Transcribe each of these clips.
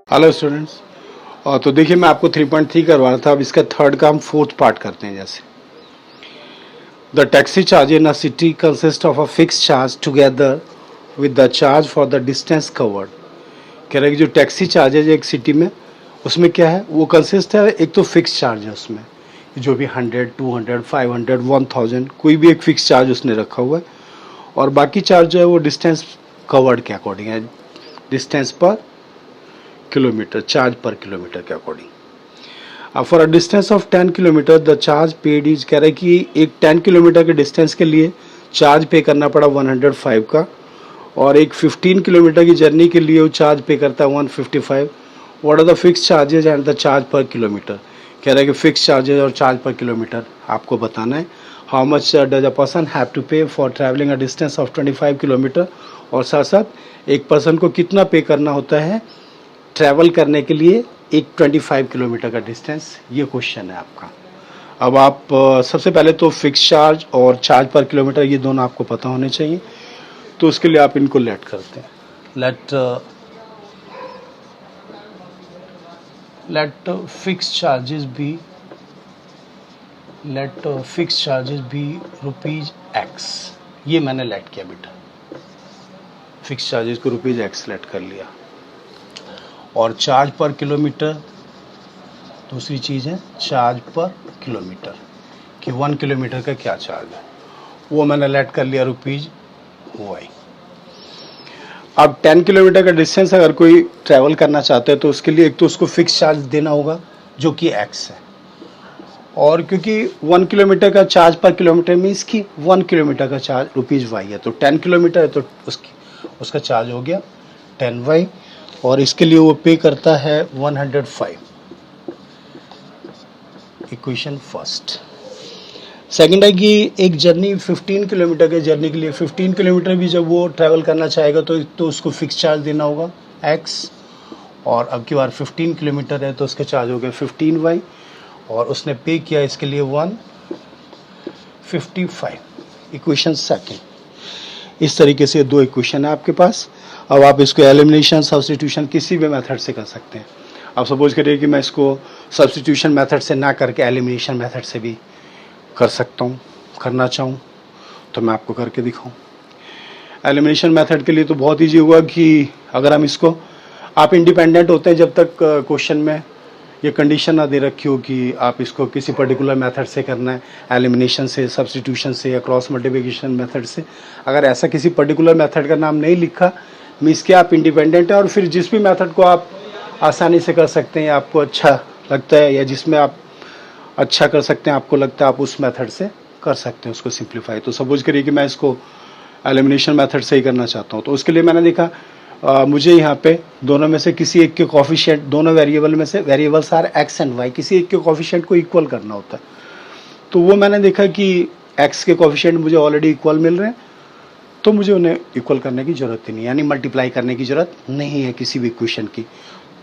Hello students. तो देखिए मैं आपको 3.3 करवा रहा था। अब इसका थर्ड का हम फोर्थ पार्ट करते हैं। जैसे the taxi charge in a city consist of a fix charge together with the charge for the distance covered. कह रहे हैं कि जो टैक्सी चार्ज है एक सिटी में, उसमें क्या है, वो कंसिस्ट है, एक तो फिक्स चार्ज है उसमें, जो भी 100, 200, 500, 1000 कोई भी एक फिक्स चार्ज उसने रखा हुआ है, और बाकी चार्ज जो है वो डिस्टेंस कवर्ड के अकॉर्डिंग है, डिस्टेंस पर किलोमीटर, चार्ज पर किलोमीटर के according. For a distance of 10 kilometre the charge paid is, कह रहे हैं कि एक 10 किलोमीटर के डिस्टेंस के लिए चार्ज पे करना पड़ा 105 का, और एक 15 किलोमीटर की जर्नी के लिए वो चार्ज पे करता है 155। What are the fix charges and the charge per kilometre. कह रहा है कि फिक्स चार्जेज और चार्ज पर किलोमीटर आपको बताना है। How much does a person have to pay for travelling a distance of 25 kilometre, और साथ साथ एक पर्सन को कितना पे करना होता है ट्रैवल करने के लिए एक 25 किलोमीटर का डिस्टेंस। ये क्वेश्चन है आपका। अब आप सबसे पहले तो फिक्स चार्ज और चार्ज पर किलोमीटर ये दोनों आपको पता होने चाहिए, तो उसके लिए आप इनको लेट करते हैं। Let fix charges be rupees x. ये मैंने लेट किया बेटा, फिक्स चार्जेस को रुपीज एक्स लेट कर लिया। और चार्ज पर किलोमीटर दूसरी चीज़ है, चार्ज पर किलोमीटर कि 1 किलोमीटर का क्या चार्ज है, वो मैंने लेट कर लिया रुपीज वाई। अब 10 किलोमीटर का डिस्टेंस अगर कोई ट्रैवल करना चाहता है तो उसके लिए एक तो उसको फिक्स चार्ज देना होगा जो कि एक्स है, और क्योंकि 1 किलोमीटर का चार्ज पर किलोमीटर मीन्स कि 1 किलोमीटर का चार्ज रुपीज वाई है, तो 10 किलोमीटर है तो उसका चार्ज हो गया 10 वाई, और इसके लिए वो पे करता है 105। Equation first. सेकंड है कि एक जर्नी 15 किलोमीटर के जर्नी के लिए 15 किलोमीटर भी जब वो ट्रैवल करना चाहेगा तो उसको फिक्स चार्ज देना होगा एक्स, और अब की बार 15 किलोमीटर है तो उसका चार्ज हो गया 15 वाई, और उसने पे किया इसके लिए 155। Equation second. इस तरीके से दो इक्वेशन है आपके पास। अब आप इसको एलिमिनेशन, सब्स्टिट्यूशन किसी भी मेथड से कर सकते हैं। अब सपोज करिए कि मैं इसको सब्स्टिट्यूशन मेथड से ना करके एलिमिनेशन मेथड से भी कर सकता हूँ, करना चाहूँ तो मैं आपको करके दिखाऊँ। एलिमिनेशन मेथड के लिए तो बहुत ईजी होगा कि अगर हम इसको, आप इंडिपेंडेंट होते हैं जब तक क्वेश्चन में ये कंडीशन ना दे रखी हो कि आप इसको किसी पर्टिकुलर मेथड से करना है, एलिमिनेशन से, सब्स्टिट्यूशन से या क्रॉस मल्टीप्लिकेशन मेथड से। अगर ऐसा किसी पर्टिकुलर मेथड का नाम नहीं लिखा मीन्स कि आप इंडिपेंडेंट है, और फिर जिस भी मेथड को आप आसानी से कर सकते हैं, आपको अच्छा लगता है, या जिसमें आप अच्छा कर सकते हैं, आपको लगता है आप उस मेथड से कर सकते हैं उसको सिंप्लीफाई। तो सपोज करिए कि मैं इसको एलिमिनेशन मेथड से ही करना चाहता हूँ, तो उसके लिए मैंने देखा मुझे यहाँ पे दोनों में से किसी एक के कोफिशिएंट, दोनों वेरिएबल में से, variables are x and y, किसी एक के कोफिशिएंट को इक्वल करना होता है। तो वो मैंने देखा कि एक्स के कोफिशिएंट मुझे ऑलरेडी इक्वल मिल रहे हैं, तो मुझे उन्हें इक्वल करने की ज़रूरत ही नहीं, यानी मल्टीप्लाई करने की ज़रूरत नहीं है किसी भी इक्वेशन की।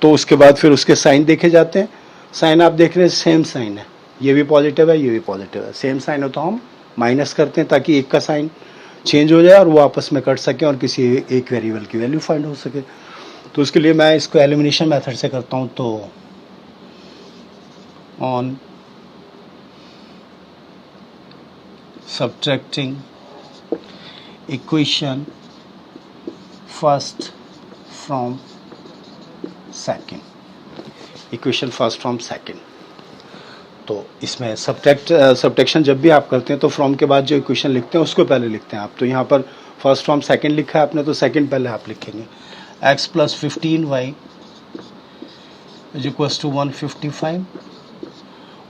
तो उसके बाद फिर उसके साइन देखे जाते हैं। साइन आप देख रहे हैं सेम साइन है, ये भी पॉजिटिव है, ये भी पॉजिटिव है, सेम साइन हो तो हम माइनस करते हैं ताकि एक का साइन चेंज हो जाए और वो आपस में कट सके और किसी एक वेरिएबल की वैल्यू फाइंड हो सके। तो उसके लिए मैं इसको एलिमिनेशन मेथड से करता हूँ। तो on subtracting equation first from second, equation first from second. तो इसमें सब्ट्रैक्शन जब भी आप करते हैं तो फ्रॉम के बाद जो इक्वेशन लिखते हैं उसको पहले लिखते हैं आप। तो यहाँ पर फर्स्ट फ्रॉम सेकंड लिखा है आपने, तो सेकंड पहले आप लिखेंगे। x plus 15y is equals to 155,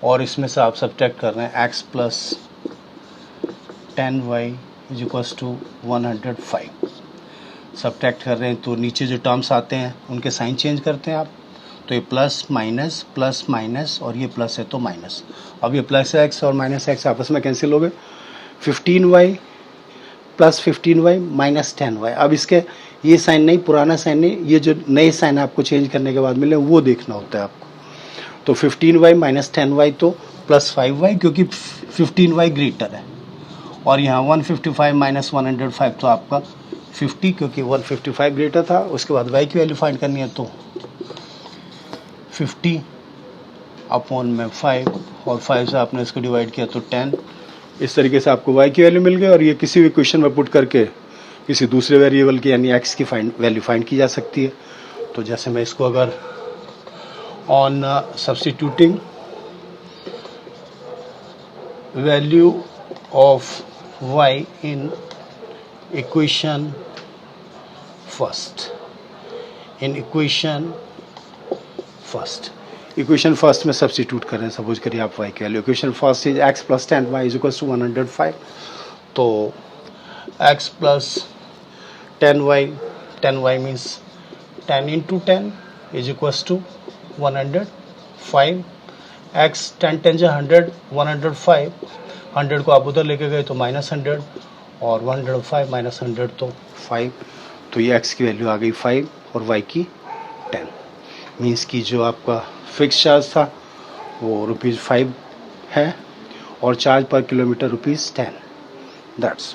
और इसमें से आप सब्ट्रैक्ट कर रहे हैं x plus 10y is equals to 105। Subtract कर रहे हैं तो नीचे जो टर्म्स आते हैं उनके साइन चेंज करते हैं आप। तो ये प्लस माइनस और ये प्लस है तो माइनस। अब ये प्लस एक्स और माइनस एक्स आपस में कैंसिल हो गए। 15y plus 15y minus 10y। अब इसके ये साइन नहीं, पुराना साइन नहीं, ये जो नए साइन आपको चेंज करने के बाद मिले वो देखना होता है आपको। तो 15y माइनस 10y तो प्लस 5y, क्योंकि 15y ग्रेटर है, और यहाँ 155 माइनस 105 तो आपका 50, क्योंकि 155 ग्रेटर था। उसके बाद y की वैल्यू फाइंड करनी है तो 50 अपॉन में 5 और 5 से आपने इसको डिवाइड किया तो 10। इस तरीके से आपको y की वैल्यू मिल गई और ये किसी भी क्वेश्चन में पुट करके किसी दूसरे वेरिएबल की यानी x की वैल्यू फाइंड की जा सकती है। तो जैसे मैं इसको अगर on substituting value of y in equation equation first में सब्स्टिट्यूट करें। सपोज करिए आप y की value, equation first is x plus 10y is equal to 105। तो x plus 10y means 10 into 10 is equal to 105। x 10 10 जा 100, 105, 100 को आप उधर लेके गए तो -100 और 105 माइनस 100 तो 5। तो ये x की वैल्यू आ गई 5 और y की 10। मीन्स कि जो आपका फिक्स चार्ज था वो ₹5 है और चार्ज पर किलोमीटर ₹10। दैट्स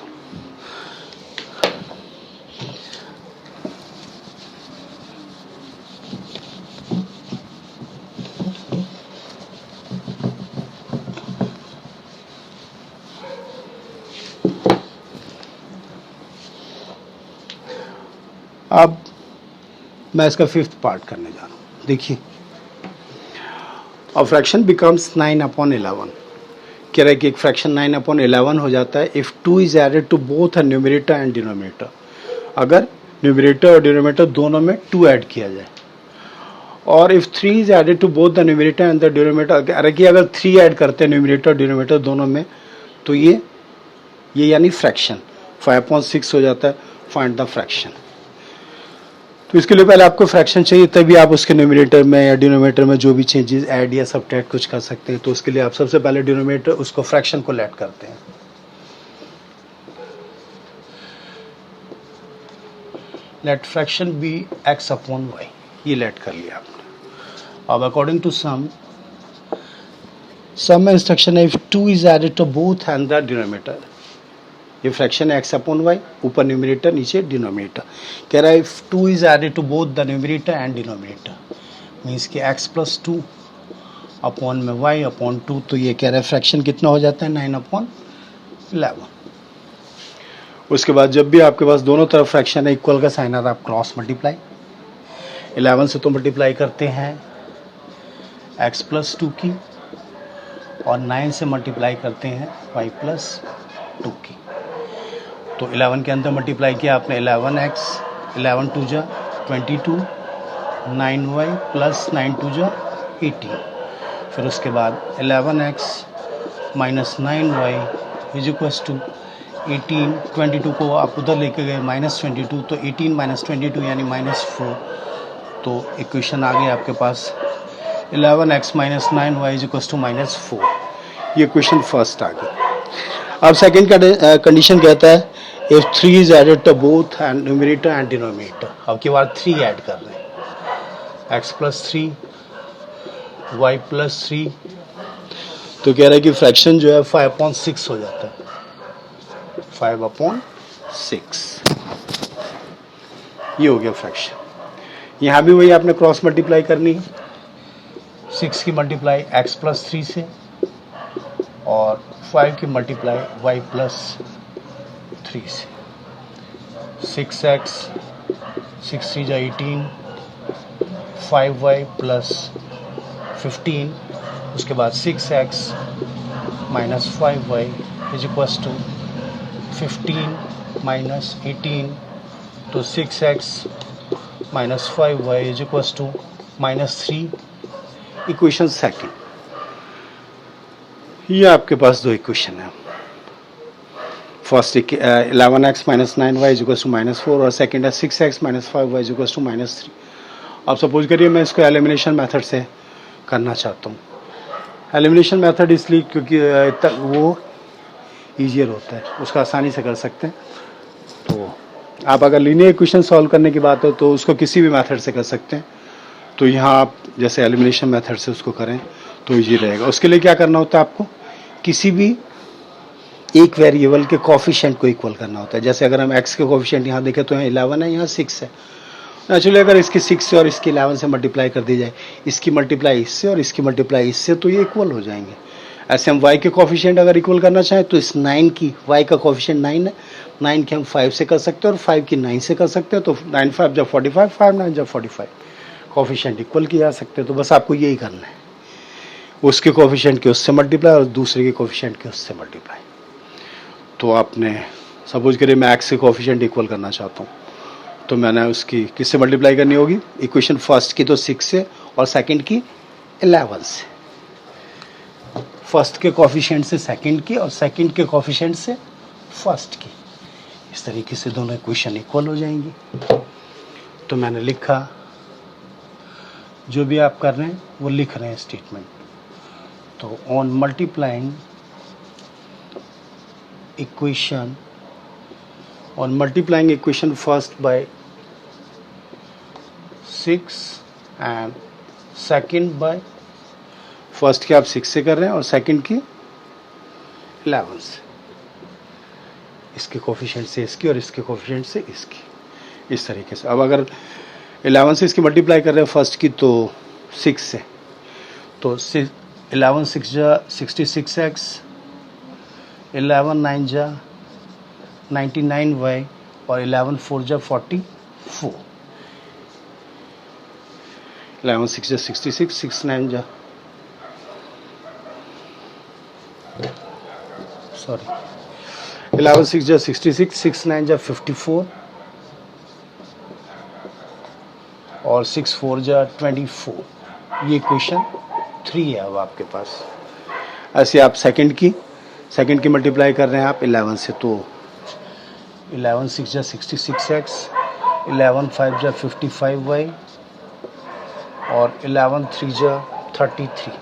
अब मैं इसका 5th पार्ट करने जा रहा हूँ। देखिए, अ फ्रैक्शन बिकम्स 9/11। कह रहा है कि एक फ्रैक्शन 9/11 हो जाता है if 2 is added to both a numerator and denominator. अगर न्यूमरेटर और डिनोमिनेटर दोनों में 2 ऐड किया जाए। और if 3 is added to both the numerator and the denominator, कह रहा है कि अगर 3 ऐड करते हैं न्यूमरेटर और डिनोमिनेटर दोनों में तो ये यानी फ्रैक्शन 5/6 हो जाता है। Find the fraction. तो इसके लिए पहले आपको फ्रैक्शन चाहिए, तभी आप उसके न्यूमरेटर में या डिनोमिनेटर में जो भी चेंजेस ऐड या सब्ट्रैक्ट कुछ कर सकते हैं। तो उसके लिए आप सबसे पहले डिनोमिनेटर उसको फ्रैक्शन को लेट करते हैं। लेट फ्रैक्शन बी x/y, ये लेट कर लिया आपने। अब अकॉर्डिंग टू सम में इंस्ट्रक्शन है if 2 is added to both and the denominator. ये फ्रैक्शन है x/y, ऊपर न्यूमरेटर नीचे डिनोमिनेटर। कह रहा है if 2 is added to both the numerator and denominator means कि x प्लस 2 अपॉन में y अपॉन 2। तो ये कह रहा है फ्रैक्शन कितना हो जाता है 9/11। उसके बाद जब भी आपके पास दोनों तरफ फ्रैक्शन है इक्वल का साइन आता है, आप क्रॉस मल्टीप्लाई 11 से तो मल्टीप्लाई करते हैं x प्लस 2 की और 9 से मल्टीप्लाई करते हैं y प्लस 2 की। तो 11 के अंदर मल्टीप्लाई किया आपने 11x, 11 2 जा 22, 9y प्लस 9 2 जा 18। फिर उसके बाद 11x minus 9y is equals to 18। 22 को आप उधर लेके गए -22, तो 18 माइनस 22 यानी -4। तो इक्वेशन आ गई आपके पास 11x minus 9y is equals to -4। ये क्वेश्चन फर्स्ट आ गया। अब सेकंड कंडीशन कहता है if 3 is added to both and numerator and denominator. अब की बार 3 ऐड कर रहे हैं, x प्लस 3, y प्लस 3। तो कह रहा है कि फ्रैक्शन जो है 5/6 हो जाता है, 5/6। ये हो गया फ्रैक्शन। यहाँ भी वही आपने क्रॉस मल्टीप्लाई करनी है, 6 की मल्टीप्लाई x प्लस 3 से और 5 की मल्टीप्लाई y प्लस 3 से। 6x 6 3 जा 18, 5y प्लस 15। उसके बाद 6x minus 5y is equals to 15 minus 18। तो 6x minus 5y is equals to -3। Equation second. ये आपके पास दो इक्वेशन है। First 11x minus 9y is equals to -4 और सेकंड है 6x minus 5y is equals to -3। अब सपोज करिए मैं इसको एलिमिनेशन मेथड से करना चाहता हूँ। एलिमिनेशन मेथड इसलिए क्योंकि वो ईजियर होता है, उसका आसानी से कर सकते हैं। तो आप अगर लीनियर इक्वेशन सॉल्व करने की बात हो तो उसको किसी भी मेथड से कर सकते हैं। तो यहाँ आप जैसे एलिमिनेशन मेथड से उसको करें तो ईजी रहेगा। उसके लिए क्या करना होता है, आपको किसी भी एक वेरिएबल के कोफिशिएंट को इक्वल करना होता है। जैसे अगर हम x के कोफिशिएंट यहाँ देखें तो यहाँ 11 है, यहाँ 6 है। नेचुरली अगर इसकी 6 से और इसकी 11 से मल्टीप्लाई कर दी जाए, इसकी मल्टीप्लाई इससे और इसकी मल्टीप्लाई इससे, तो ये इक्वल हो जाएंगे। ऐसे हम y के कोफिशिएंट अगर इक्वल करना चाहें तो इस 9 की, y का कोफिशिएंट 9 है, 9 की हम 5 से कर सकते हैं और 5 की 9 से कर सकते हैं, तो 9 5 जब 45, 5 9 जब 45, कोफिशिएंट इक्वल किए जा सकते हैं। तो बस आपको यही करना है, उसके कोफिशिएंट के उससे मल्टीप्लाई और दूसरे के कोफिशिएंट के उससे मल्टीप्लाई। तो आपने सपोज करिए मैं x के कोफिशिएंट इक्वल करना चाहता हूँ, तो मैंने उसकी किससे मल्टीप्लाई करनी होगी? इक्वेशन फर्स्ट की तो 6 से और सेकंड की 11 से। फर्स्ट के कोफिशिएंट से सेकंड की और सेकंड के कोफिशिएंट से फर्स्ट की। इस तरीके से दोनों इक्वेशन इक्वल हो जाएंगी। तो मैंने लिखा, जो भी आप कर रहे हैं वो लिख रहे हैं स्टेटमेंट। तो on multiplying equation, on multiplying equation first by 6 and second by, first की आप 6 से कर रहे हैं और सेकंड की 11 से, इसके कोफिशिएंट से इसकी और इसके कोफिशिएंट से इसकी, इस तरीके से। अब अगर 11 से इसकी मल्टीप्लाई कर रहे हैं फर्स्ट की तो 6 से, तो 11 6 जा 66x, 11 9 जा 99y और 11 4 जा 44, 11 6 जा 66, 6 9 जा सॉरी 11 6 जा 66, 6 9 जा 54 और 6 4 जा 24। ये क्वेश्चन 3 है अब आपके पास। ऐसे आप सेकंड की मल्टीप्लाई कर रहे हैं आप 11 से, तो 11 6 जा 66x, 11 5 जा 55y और 11 3 जा 33।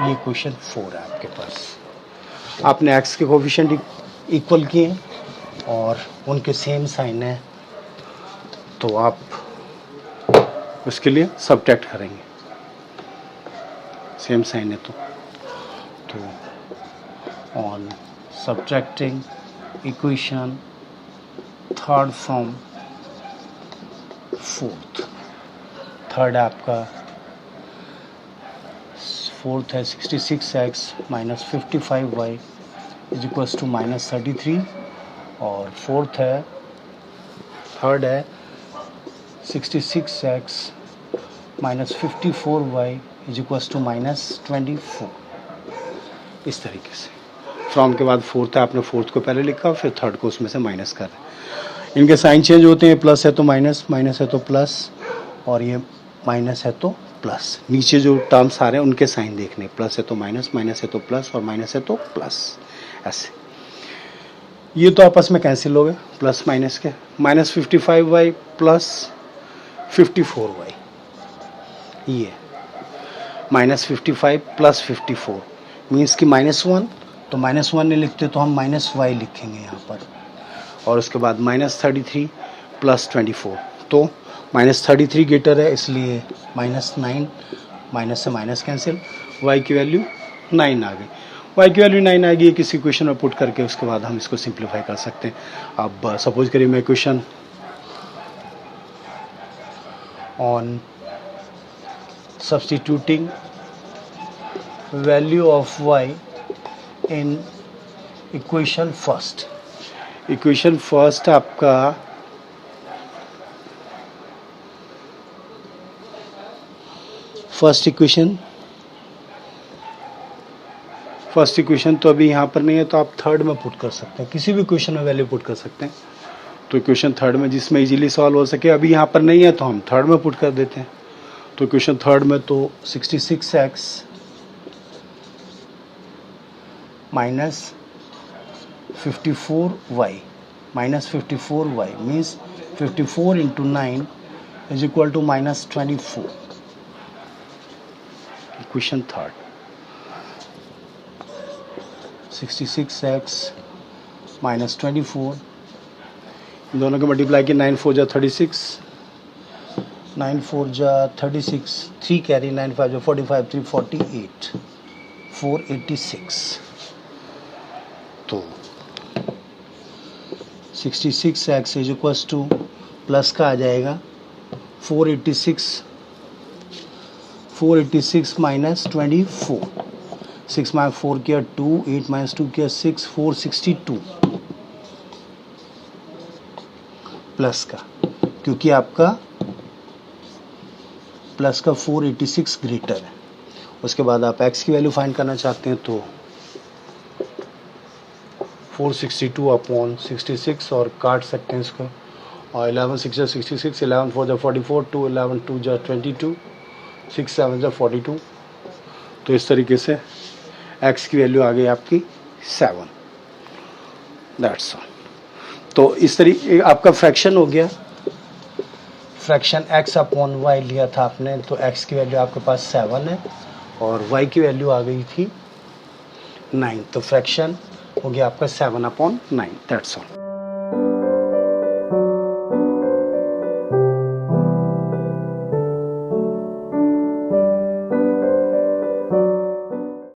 ये क्वेश्चन 4 है आपके पास। आपने x के कोफिशिएंट इक्वल किए और उनके सेम साइन है, तो आप उसके लिए सब्ट्रैक्ट करेंगे, सेम साइन है तो on subtracting equation third from fourth, third आपका फोर्थ है 66x minus 55y is equals to minus 33 और फोर्थ है थर्ड है 66x minus 54y is equals to minus 24। इस तरीके से फ्रॉम के बाद फोर्थ है, आपने फोर्थ को पहले लिखा फिर थर्ड को उसमें से माइनस कर रहे हैं। इनके साइन चेंज होते हैं, प्लस है तो माइनस, माइनस है तो प्लस और ये माइनस है तो प्लस। नीचे जो टर्म्स आ रहे हैं उनके साइन देखने, प्लस है तो माइनस, माइनस है तो प्लस और माइनस है तो प्लस। ऐसे ये तो आपस में कैंसिल हो गए प्लस माइनस के। माइनस 55y प्लस 54y, ये माइनस 55 प्लस 54 मीन्स कि -1, तो -1 नहीं लिखते तो हम -y लिखेंगे यहाँ पर, और उसके बाद -33 प्लस 24, तो -33 ग्रेटर है इसलिए -9, माइनस से माइनस कैंसिल, y की वैल्यू 9 आ गई। y की वैल्यू 9 आएगी किसी इक्वेशन में पुट करके, उसके बाद हम इसको सिंप्लीफाई कर सकते हैं। अब सपोज करिए मैं equation on substituting value of y in equation first, equation first आपका फर्स्ट इक्वेशन तो अभी यहाँ पर नहीं है, तो आप थर्ड में पुट कर सकते हैं, किसी भी इक्वेशन में वैल्यू पुट कर सकते हैं। तो इक्वेशन थर्ड में जिसमें इजीली सॉल्व हो सके, अभी यहाँ पर नहीं है तो हम थर्ड में पुट कर देते हैं। तो इक्वेशन थर्ड में तो 66x minus 54y means 54 into 9 is equal to -24। Equation third 66x minus 24, दोनों के मल्टीप्लाई के 9 4 जा 36, 9 4 जा 36, 3 कैरी, 9 5 जा 45, 3 48, 486। तो 66x is equals two plus का आ जाएगा 486 माइनस 24, 6 माइनस 4 किया 2, 8 माइनस 2 किया 6, 462 प्लस का, क्योंकि आपका प्लस का 486 ग्रेटर है। उसके बाद आप x की वैल्यू फाइंड करना चाहते हैं तो 462 अपॉन 66 और काट सकते हैं इसको, और 11 6 66, 11 4 44, 2 11 2 22, 6 7 42। तो इस तरीके से x की वैल्यू आ गई आपकी 7। That's all. तो इस तरीके आपका फ्रैक्शन हो गया। फ्रैक्शन x अपॉन y लिया था आपने, तो x की वैल्यू आपके पास 7 है और y की वैल्यू आ गई थी 9। तो फ्रैक्शन हो गया आपका 7/9। That's all.